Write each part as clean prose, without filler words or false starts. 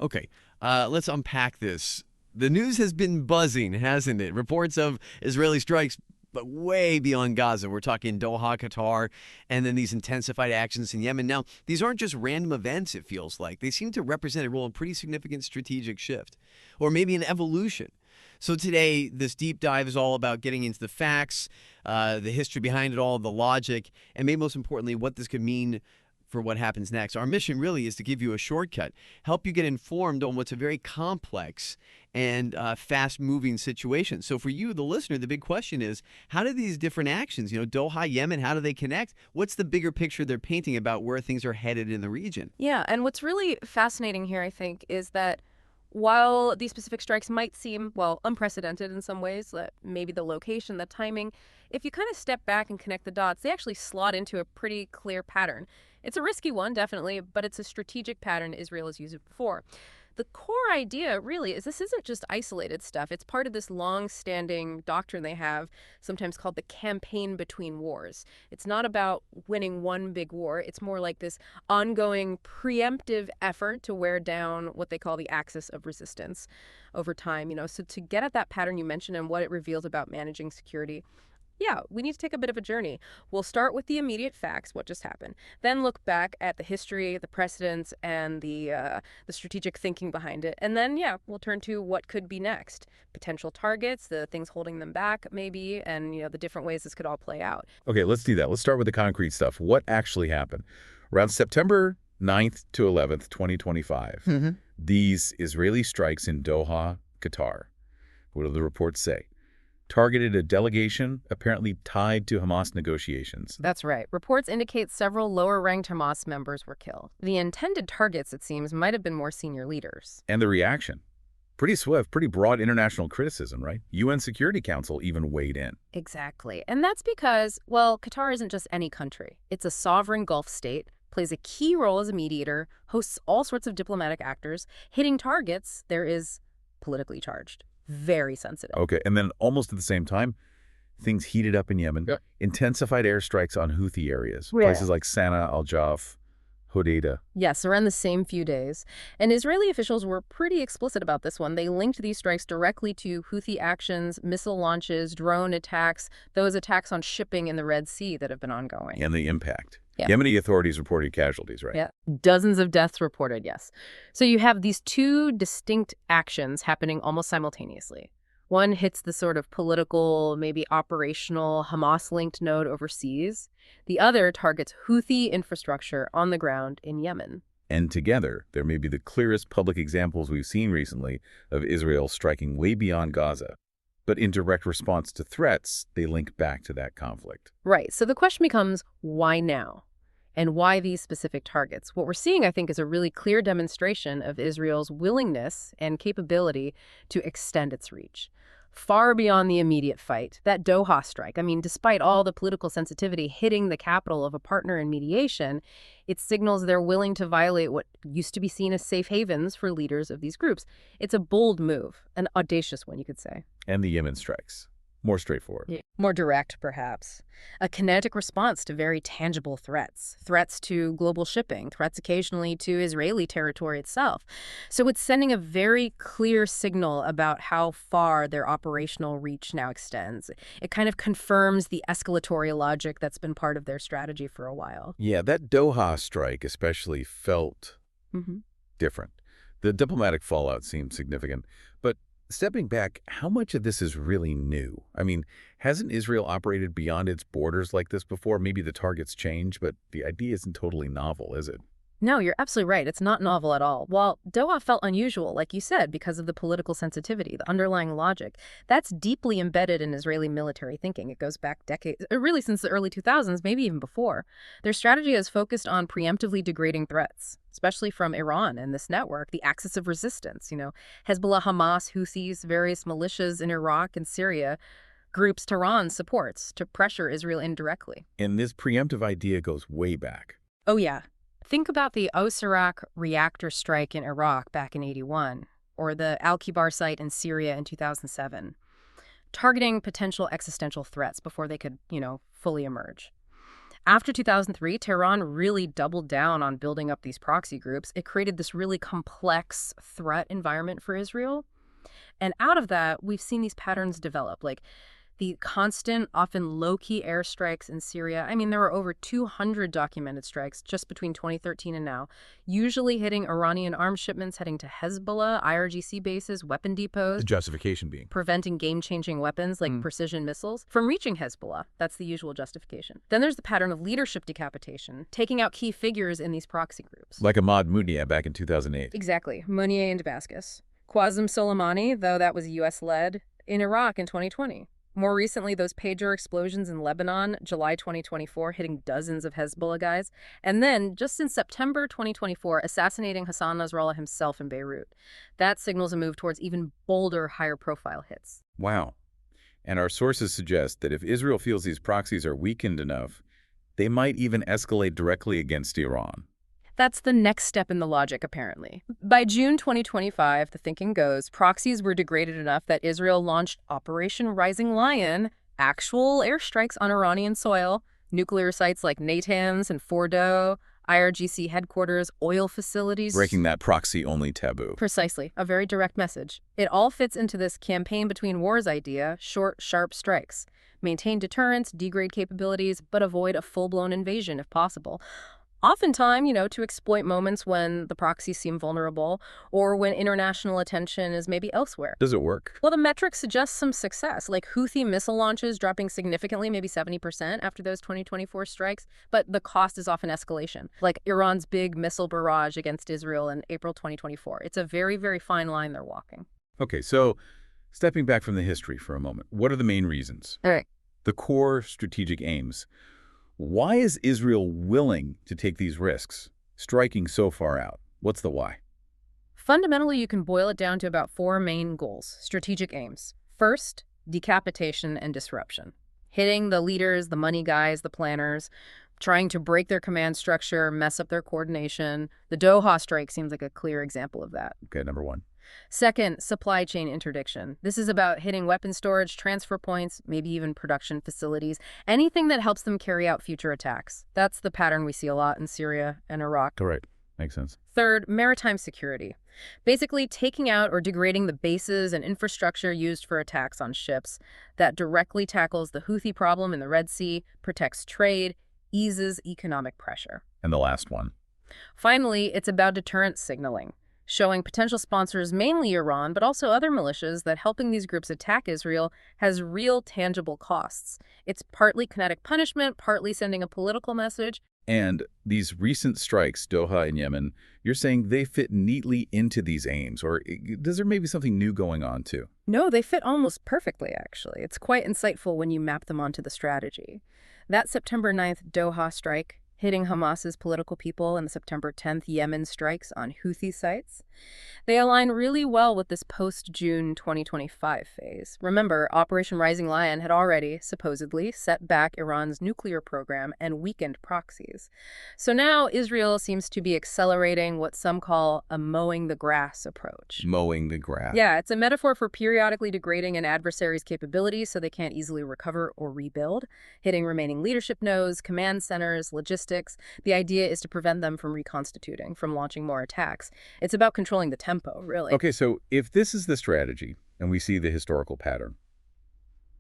Okay, let's unpack this. The news has been buzzing, hasn't it? Reports of Israeli strikes, but way beyond Gaza. We're talking Doha, Qatar, and then these intensified actions in Yemen. Now, these aren't just random events, it feels like. They seem to represent a role in pretty significant strategic shift, or maybe an evolution. So today, this deep dive is all about getting into the facts, the history behind it all, the logic, and maybe most importantly, what this could mean for what happens next. Our mission really is to give you a shortcut, help you get informed on what's a very complex and fast-moving situation. So for you, the listener, the big question is, how do these different actions, Doha, Yemen, how do they connect? What's the bigger picture they're painting about where things are headed in the region? Yeah, and what's really fascinating here, I think, is that while these specific strikes might seem, well, unprecedented in some ways, that maybe the location, the timing, if you kind of step back and connect the dots, they actually slot into a pretty clear pattern. It's a risky one, definitely, but it's a strategic pattern Israel has used before. The core idea, really, is this isn't just isolated stuff. It's part of this long-standing doctrine they have, sometimes called the campaign between wars. It's not about winning one big war. It's more like this ongoing preemptive effort to wear down what they call the axis of resistance over time. So to get at that pattern you mentioned and what it reveals about managing security, yeah, we need to take a bit of a journey. We'll start with the immediate facts, what just happened, then look back at the history, the precedents, and the strategic thinking behind it. And then, yeah, we'll turn to what could be next. Potential targets, the things holding them back, maybe, and, the different ways this could all play out. Okay, let's do that. Let's start with the concrete stuff. What actually happened? Around September 9th to 11th, 2025, these Israeli strikes in Doha, Qatar. What do the reports say? Targeted a delegation apparently tied to Hamas negotiations. That's right. Reports indicate several lower-ranked Hamas members were killed. The intended targets, it seems, might have been more senior leaders. And the reaction? Pretty swift, pretty broad international criticism, right? UN Security Council even weighed in. Exactly. And that's because, well, Qatar isn't just any country. It's a sovereign Gulf state, plays a key role as a mediator, hosts all sorts of diplomatic actors. Hitting targets, there is politically charged. Very sensitive. Okay, and then almost at the same time, things heated up in Yemen. Yep. Intensified airstrikes on Houthi areas, places like Sana'a, Al-Jaf, Hodeidah. Yes, around the same few days. And Israeli officials were pretty explicit about this one. They linked these strikes directly to Houthi actions, missile launches, drone attacks, those attacks on shipping in the Red Sea that have been ongoing. And the impact. Yeah. Yemeni authorities reported casualties, right? Yeah, dozens of deaths reported, yes. So you have these two distinct actions happening almost simultaneously. One hits the sort of political, maybe operational, Hamas-linked node overseas. The other targets Houthi infrastructure on the ground in Yemen. And together, there may be the clearest public examples we've seen recently of Israel striking way beyond Gaza. But in direct response to threats, they link back to that conflict. Right. So the question becomes, why now? And why these specific targets? What we're seeing, I think, is a really clear demonstration of Israel's willingness and capability to extend its reach far beyond the immediate fight. That Doha strike, I mean, despite all the political sensitivity hitting the capital of a partner in mediation, it signals they're willing to violate what used to be seen as safe havens for leaders of these groups. It's a bold move, an audacious one, you could say. And the Yemen strikes. More straightforward. Yeah. More direct, perhaps. A kinetic response to very tangible threats. Threats to global shipping, threats occasionally to Israeli territory itself. So it's sending a very clear signal about how far their operational reach now extends. It kind of confirms the escalatory logic that's been part of their strategy for a while. Yeah, that Doha strike especially felt different. The diplomatic fallout seemed significant, but stepping back, how much of this is really new? I mean, hasn't Israel operated beyond its borders like this before? Maybe the targets change, but the idea isn't totally novel, is it? No, you're absolutely right. It's not novel at all. While Doha felt unusual, like you said, because of the political sensitivity, the underlying logic, that's deeply embedded in Israeli military thinking. It goes back decades, really since the early 2000s, maybe even before. Their strategy is focused on preemptively degrading threats, especially from Iran and this network, the axis of resistance, Hezbollah, Hamas, Houthis, various militias in Iraq and Syria, groups Tehran supports to pressure Israel indirectly. And this preemptive idea goes way back. Oh, yeah. Think about the Osirak reactor strike in Iraq back in '81, or the Al-Kibar site in Syria in 2007, targeting potential existential threats before they could, fully emerge. After 2003, Tehran really doubled down on building up these proxy groups. It created this really complex threat environment for Israel. And out of that, we've seen these patterns develop, like the constant, often low-key airstrikes in Syria. I mean, there were over 200 documented strikes just between 2013 and now, usually hitting Iranian arms shipments heading to Hezbollah, IRGC bases, weapon depots. The justification being Preventing game-changing weapons like precision missiles from reaching Hezbollah. That's the usual justification. Then there's the pattern of leadership decapitation, taking out key figures in these proxy groups. Like Ahmad Munier back in 2008. Exactly. Munier in Damascus. Qasem Soleimani, though that was U.S.-led, in Iraq in 2020. More recently, those pager explosions in Lebanon, July 2024, hitting dozens of Hezbollah guys. And then, just in September 2024, assassinating Hassan Nasrallah himself in Beirut. That signals a move towards even bolder, higher-profile hits. Wow. And our sources suggest that if Israel feels these proxies are weakened enough, they might even escalate directly against Iran. That's the next step in the logic, apparently. By June 2025, the thinking goes, proxies were degraded enough that Israel launched Operation Rising Lion, actual airstrikes on Iranian soil, nuclear sites like Natanz and Fordow, IRGC headquarters, oil facilities. Breaking that proxy-only taboo. Precisely. A very direct message. It all fits into this campaign between wars idea, short, sharp strikes. Maintain deterrence, degrade capabilities, but avoid a full-blown invasion if possible. Oftentimes, to exploit moments when the proxies seem vulnerable or when international attention is maybe elsewhere. Does it work? Well, the metrics suggest some success, like Houthi missile launches dropping significantly, maybe 70% after those 2024 strikes, but the cost is often escalation, like Iran's big missile barrage against Israel in April 2024. It's a very, very fine line they're walking. Okay, so stepping back from the history for a moment, what are the main reasons? All right. The core strategic aims. Why is Israel willing to take these risks, striking so far out? What's the why? Fundamentally, you can boil it down to about four main goals, strategic aims. First, decapitation and disruption. Hitting the leaders, the money guys, the planners, trying to break their command structure, mess up their coordination. The Doha strike seems like a clear example of that. Okay, number one. Second, supply chain interdiction. This is about hitting weapon storage, transfer points, maybe even production facilities, anything that helps them carry out future attacks. That's the pattern we see a lot in Syria and Iraq. Correct. Makes sense. Third, maritime security. Basically taking out or degrading the bases and infrastructure used for attacks on ships. That directly tackles the Houthi problem in the Red Sea, protects trade, eases economic pressure. And the last one. Finally, it's about deterrence signaling, showing potential sponsors, mainly Iran, but also other militias, that helping these groups attack Israel has real tangible costs. It's partly kinetic punishment, partly sending a political message. And these recent strikes, Doha and Yemen, you're saying they fit neatly into these aims, or does there maybe something new going on too? No, they fit almost perfectly, actually. It's quite insightful when you map them onto the strategy. That September 9th Doha strike, hitting Hamas's political people, and the September 10th Yemen strikes on Houthi sites, they align really well with this post-June 2025 phase. Remember, Operation Rising Lion had already, supposedly, set back Iran's nuclear program and weakened proxies. So now Israel seems to be accelerating what some call a mowing the grass approach. Mowing the grass. Yeah, it's a metaphor for periodically degrading an adversary's capabilities so they can't easily recover or rebuild, hitting remaining leadership nodes, command centers, logistics. The idea is to prevent them from reconstituting, from launching more attacks. It's about controlling the tempo, really. Okay, so if this is the strategy, and we see the historical pattern,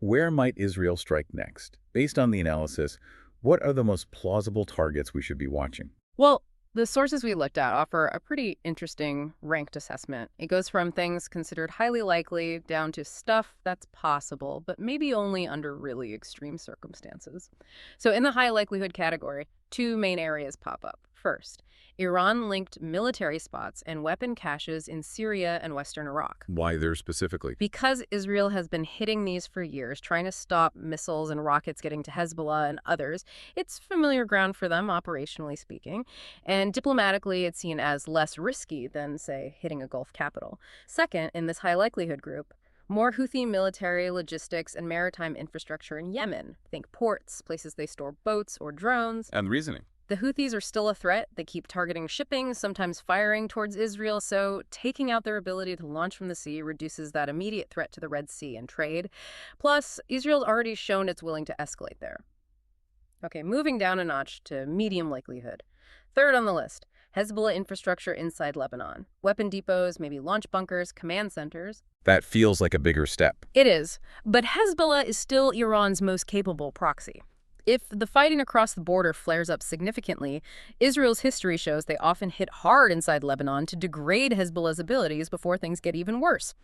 where might Israel strike next? Based on the analysis, what are the most plausible targets we should be watching? Well, the sources we looked at offer a pretty interesting ranked assessment. It goes from things considered highly likely down to stuff that's possible, but maybe only under really extreme circumstances. So in the high likelihood category, two main areas pop up. First, Iran-linked military spots and weapon caches in Syria and western Iraq. Why there specifically? Because Israel has been hitting these for years, trying to stop missiles and rockets getting to Hezbollah and others, it's familiar ground for them, operationally speaking. And diplomatically, it's seen as less risky than, say, hitting a Gulf capital. Second, in this high likelihood group, more Houthi military, logistics, and maritime infrastructure in Yemen. Think ports, places they store boats or drones. And the reasoning? The Houthis are still a threat. They keep targeting shipping, sometimes firing towards Israel, so taking out their ability to launch from the sea reduces that immediate threat to the Red Sea and trade. Plus, Israel's already shown it's willing to escalate there. Okay, moving down a notch to medium likelihood. Third on the list, Hezbollah infrastructure inside Lebanon. Weapon depots, maybe launch bunkers, command centers. That feels like a bigger step. It is, but Hezbollah is still Iran's most capable proxy. If the fighting across the border flares up significantly, Israel's history shows they often hit hard inside Lebanon to degrade Hezbollah's abilities before things get even worse.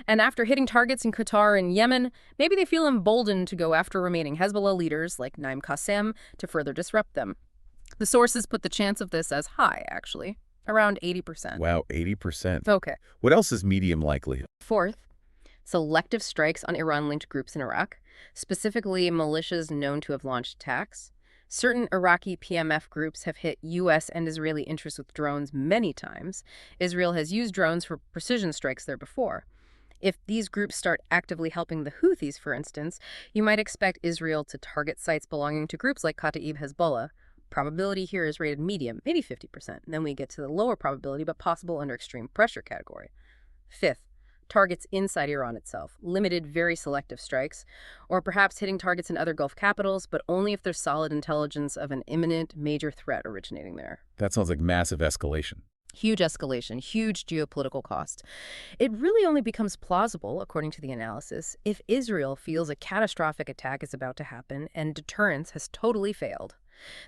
And after hitting targets in Qatar and Yemen, maybe they feel emboldened to go after remaining Hezbollah leaders like Naim Qassem to further disrupt them. The sources put the chance of this as high, actually, around 80%. Wow, 80%. Okay. What else is medium likely? Fourth, selective strikes on Iran-linked groups in Iraq, specifically militias known to have launched attacks. Certain Iraqi PMF groups have hit U.S. and Israeli interests with drones many times. Israel has used drones for precision strikes there before. If these groups start actively helping the Houthis, for instance, you might expect Israel to target sites belonging to groups like Kataib Hezbollah. Probability here is rated medium, maybe 50%. And then we get to the lower probability, but possible under extreme pressure category. Fifth, targets inside Iran itself, limited, very selective strikes, or perhaps hitting targets in other Gulf capitals, but only if there's solid intelligence of an imminent major threat originating there. That sounds like massive escalation. Huge escalation, huge geopolitical cost. It really only becomes plausible, according to the analysis, if Israel feels a catastrophic attack is about to happen and deterrence has totally failed.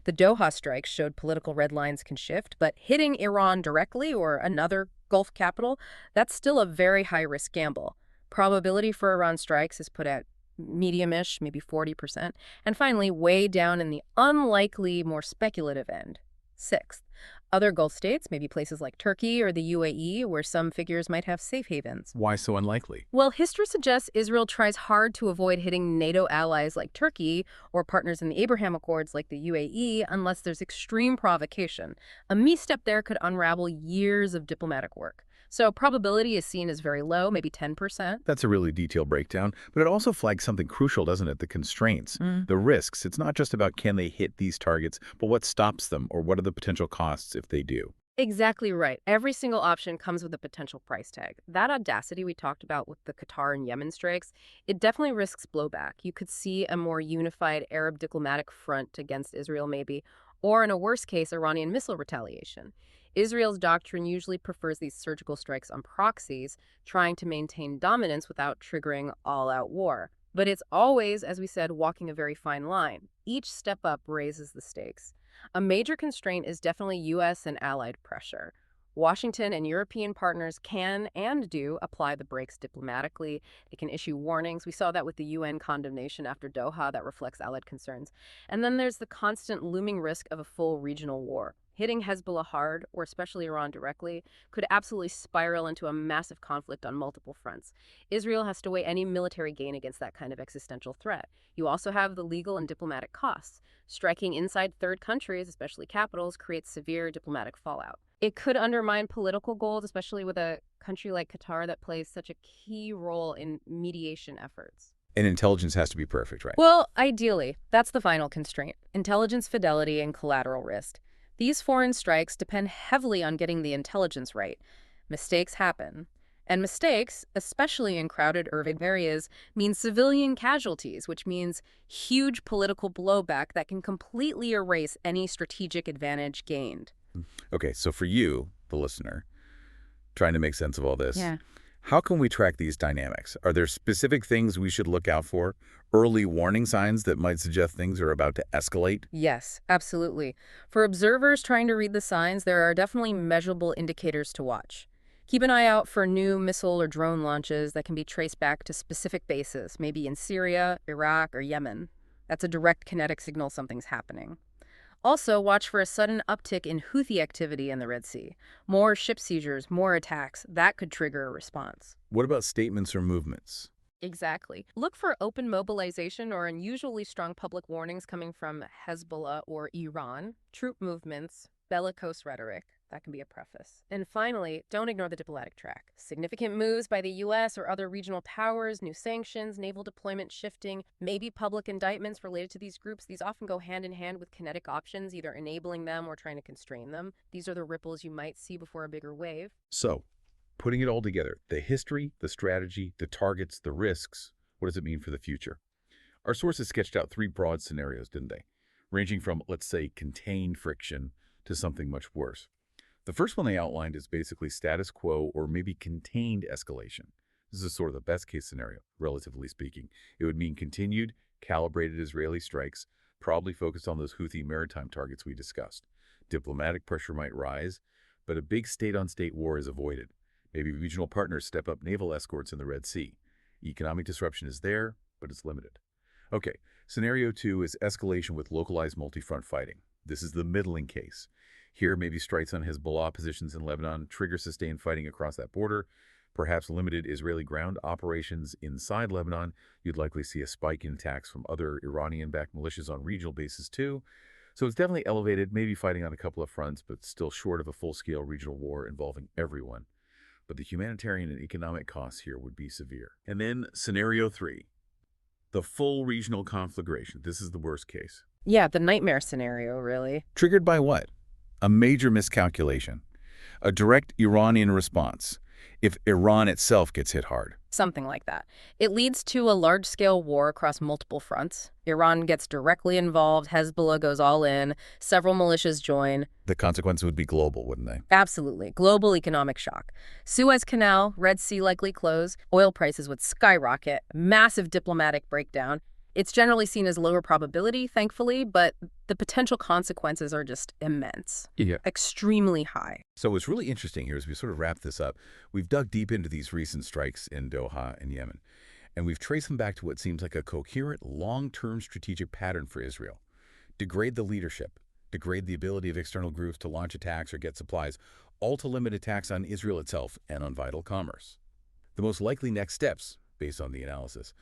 The Doha strikes showed political red lines can shift, but hitting Iran directly or another Gulf capital, that's still a very high-risk gamble. Probability for Iran strikes is put at medium-ish, maybe 40%. And finally, way down in the unlikely, more speculative end. Sixth, other Gulf states, maybe places like Turkey or the UAE, where some figures might have safe havens. Why so unlikely? Well, history suggests Israel tries hard to avoid hitting NATO allies like Turkey or partners in the Abraham Accords like the UAE unless there's extreme provocation. A misstep there could unravel years of diplomatic work. So probability is seen as very low, maybe 10%. That's a really detailed breakdown, but it also flags something crucial, doesn't it? The constraints, the risks. It's not just about can they hit these targets, but what stops them or what are the potential costs if they do. Exactly right. Every single option comes with a potential price tag. That audacity we talked about with the Qatar and Yemen strikes, it definitely risks blowback. You could see a more unified Arab diplomatic front against Israel maybe, or in a worst case, Iranian missile retaliation. Israel's doctrine usually prefers these surgical strikes on proxies, trying to maintain dominance without triggering all-out war. But it's always, as we said, walking a very fine line. Each step up raises the stakes. A major constraint is definitely U.S. and allied pressure. Washington and European partners can and do apply the brakes diplomatically. They can issue warnings. We saw that with the UN condemnation after Doha that reflects allied concerns. And then there's the constant looming risk of a full regional war. Hitting Hezbollah hard, or especially Iran directly, could absolutely spiral into a massive conflict on multiple fronts. Israel has to weigh any military gain against that kind of existential threat. You also have the legal and diplomatic costs. Striking inside third countries, especially capitals, creates severe diplomatic fallout. It could undermine political goals, especially with a country like Qatar that plays such a key role in mediation efforts. And intelligence has to be perfect, right? Well, ideally, that's the final constraint. Intelligence fidelity and collateral risk. These foreign strikes depend heavily on getting the intelligence right. Mistakes happen. And mistakes, especially in crowded urban areas, mean civilian casualties, which means huge political blowback that can completely erase any strategic advantage gained. Okay, so for you, the listener, trying to make sense of all this, Yeah. how can we track these dynamics? Are there specific things we should look out for? Early warning signs that might suggest things are about to escalate? Yes, absolutely. For observers trying to read the signs, there are definitely measurable indicators to watch. Keep an eye out for new missile or drone launches that can be traced back to specific bases, maybe in Syria, Iraq, or Yemen. That's a direct kinetic signal something's happening. Also, watch for a sudden uptick in Houthi activity in the Red Sea. More ship seizures, more attacks. That could trigger a response. What about statements or movements? Exactly. Look for open mobilization or unusually strong public warnings coming from Hezbollah or Iran, troop movements, bellicose rhetoric. That can be a preface. And finally, don't ignore the diplomatic track. Significant moves by the U.S. or other regional powers, new sanctions, naval deployment shifting, maybe public indictments related to these groups. These often go hand in hand with kinetic options, either enabling them or trying to constrain them. These are the ripples you might see before a bigger wave. So, putting it all together, the history, the strategy, the targets, the risks, what does it mean for the future? Our sources sketched out 3 broad scenarios, didn't they? ranging from, let's say, contained friction to something much worse. The first one they outlined is basically status quo or maybe contained escalation. This is sort of the best case scenario, relatively speaking. It would mean continued, calibrated Israeli strikes, probably focused on those Houthi maritime targets we discussed. Diplomatic pressure might rise, but a big state-on-state war is avoided. Maybe regional partners step up naval escorts in the Red Sea. Economic disruption is there, but it's limited. Okay, scenario 2 is escalation with localized multi-front fighting. This is the middling case. Here, maybe strikes on Hezbollah positions in Lebanon trigger sustained fighting across that border, perhaps limited Israeli ground operations inside Lebanon. You'd likely see a spike in attacks from other Iranian-backed militias on regional bases too. So it's definitely elevated, maybe fighting on a couple of fronts, but still short of a full-scale regional war involving everyone. But the humanitarian and economic costs here would be severe. And then scenario 3, the full regional conflagration. This is the worst case. Yeah, the nightmare scenario, really. Triggered by what? A major miscalculation. A direct Iranian response, if Iran itself gets hit hard. Something like that. It leads to a large-scale war across multiple fronts. Iran gets directly involved, Hezbollah goes all in, several militias join. The consequences would be global, wouldn't they? Absolutely. Global economic shock. Suez Canal, Red Sea likely close, oil prices would skyrocket, massive diplomatic breakdown. It's generally seen as lower probability, thankfully, but the potential consequences are just immense. Yeah. Extremely high. So what's really interesting here as we sort of wrap this up, we've dug deep into these recent strikes in Doha and Yemen, and we've traced them back to what seems like a coherent, long-term strategic pattern for Israel. Degrade the leadership, degrade the ability of external groups to launch attacks or get supplies, all to limit attacks on Israel itself and on vital commerce. The most likely next steps, based on the analysis,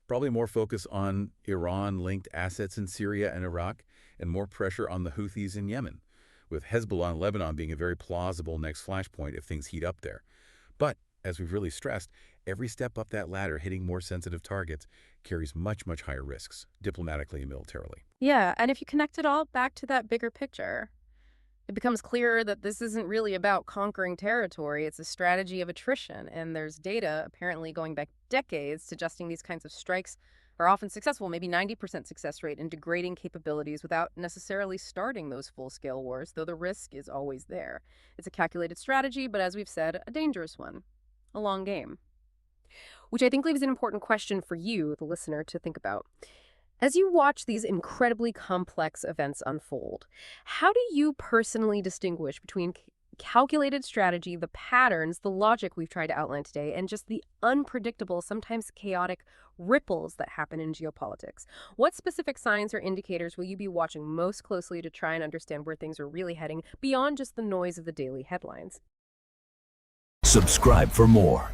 probably more focus on Iran-linked assets in Syria and Iraq, and more pressure on the Houthis in Yemen, with Hezbollah and Lebanon being a very plausible next flashpoint if things heat up there. But, as we've really stressed, every step up that ladder hitting more sensitive targets carries much, much higher risks, diplomatically and militarily. Yeah, and if you connect it all back to that bigger picture, it becomes clearer that this isn't really about conquering territory. It's a strategy of attrition, and there's data apparently going back decades suggesting these kinds of strikes are often successful, maybe 90% success rate in degrading capabilities without necessarily starting those full-scale wars, though the risk is always there. It's a calculated strategy, but as we've said, a dangerous one. A long game. Which I think leaves an important question for you, the listener, to think about. As you watch these incredibly complex events unfold, how do you personally distinguish between calculated strategy, the patterns, the logic we've tried to outline today, and just the unpredictable, sometimes chaotic ripples that happen in geopolitics? What specific signs or indicators will you be watching most closely to try and understand where things are really heading beyond just the noise of the daily headlines? Subscribe for more